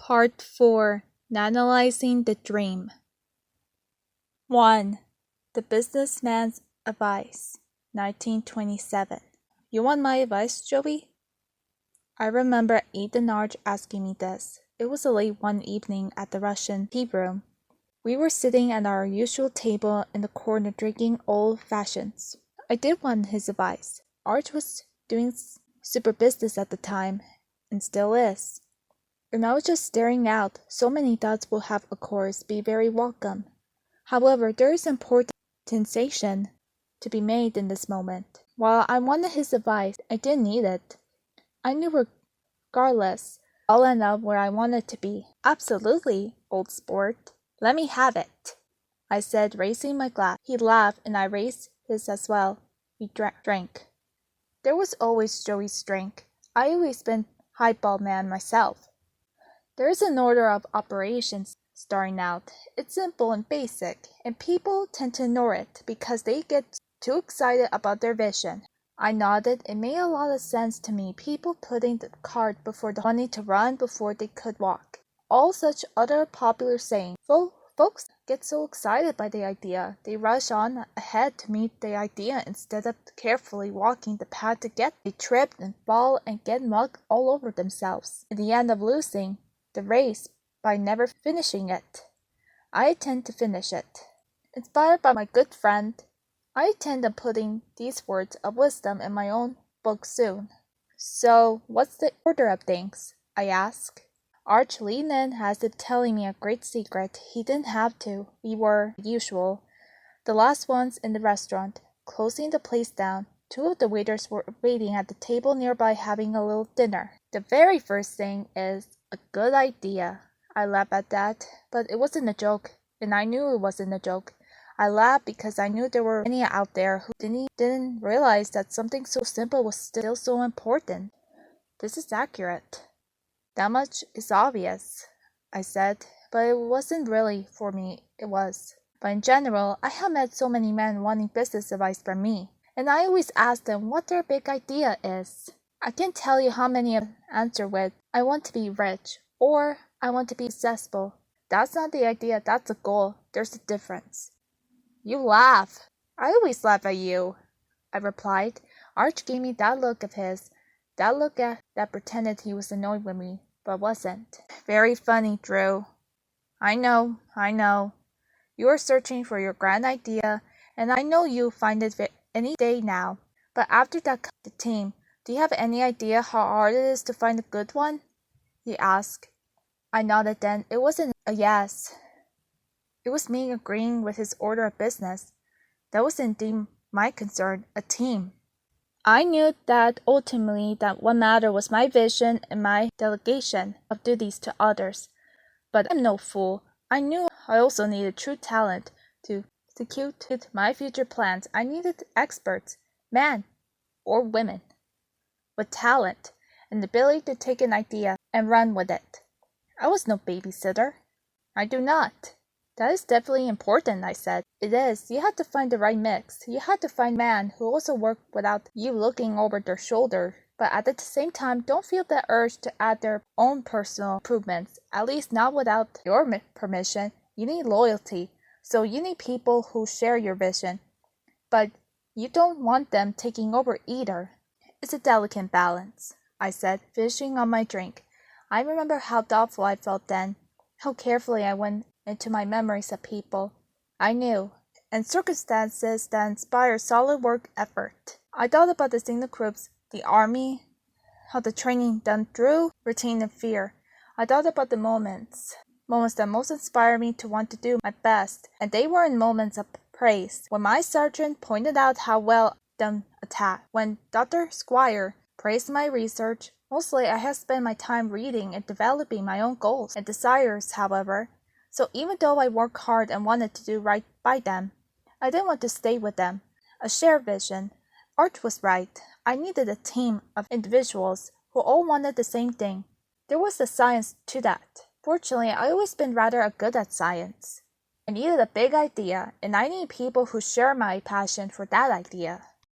Part 4. Analyzing the Dream. 1. The Businessman's Advice, 1927. You want my advice, Joey? I remember Adrienne asking me this. It was late one evening at the Russian tea room. We were sitting at our usual table in the corner drinking old fashions. I did want his advice. Arch was doing super business at the time, and still is. And I was just staring out. So many thoughts will have, of course, be very welcome. However, there is important sensation to be made in this moment. While I wanted his advice, I didn't need it. I knew regardless, I'll end up where I wanted to be. Absolutely, old sport. Let me have it, I said, raising my glass. He laughed, and I raised his as well. We drank. There was always Joey's drink. I always been highball man myself. There is an order of operations starting out. It's simple and basic, and people tend to ignore it because they get too excited about their vision. I nodded. It made a lot of sense to me. People putting the cart before the money to run before they could walk. All such other popular sayings. Folks get so excited by the idea. They rush on ahead to meet the idea instead of carefully walking the path to get. They trip and fall and get mugged all over themselves. In the end of losing the race by never finishing it. I intend to finish it. Inspired by my good friend, I intend on putting these words of wisdom in my own book soon. So, what's the order of things? I asked. Arch leaned in as if telling me a great secret. He didn't have to. We were, as usual, the last ones in the restaurant, closing the place down. Two of the waiters were waiting at the table nearby having a little dinner. The very first thing is a good idea. I laughed at that, but it wasn't a joke, and I knew it wasn't a joke. I laughed because I knew there were many out there who didn't realize that something so simple was still so important. This is accurate. That much is obvious, I said, but it wasn't really for me, it was. But in general, I have met so many men wanting business advice from me, and I always ask them what their big idea is. I can't tell you how many of them answer with, I want to be rich, or I want to be successful. That's not the idea, that's the goal. There's a difference. You laugh. I always laugh at you, I replied. Arch gave me that look of his, that look that pretended he was annoyed with me, but wasn't. Very funny, Drew. I know. You are searching for your grand idea, and I know you'll find it any day now. But after that, the team, do you have any idea how hard it is to find a good one? He asked. I nodded then. It wasn't a yes. It was me agreeing with his order of business. That was indeed my concern, a team. I knew that ultimately that what mattered was my vision and my delegation of duties to others. But I'm no fool. I knew I also needed true talent to execute my future plans. I needed experts, men or women, with talent and the ability to take an idea and run with it. I was no babysitter. I do not. That is definitely important, I said. It is. You had to find the right mix. You had to find a man who also worked without you looking over their shoulder, but at the same time don't feel the urge to add their own personal improvements, at least not without your permission. You need loyalty, so you need people who share your vision, but you don't want them taking over either. It's a delicate balance, I said, finishing on my drink. I remember how thoughtful I felt then, how carefully I went into my memories of people I knew, and circumstances that inspired solid work effort. I thought about the signal groups, the army, how the training done through routine and fear. I thought about the moments that most inspired me to want to do my best, and they were in moments of praise. When my sergeant pointed out how well done attack, when Dr. Squire praised my research. Mostly I have spent my time reading and developing my own goals and desires, however. So even though I worked hard and wanted to do right by them, I didn't want to stay with them. A shared vision. Arch was right. I needed a team of individuals who all wanted the same thing. There was a science to that. Fortunately, I always been rather good at science. I needed a big idea, and I needed people who share my passion for that idea.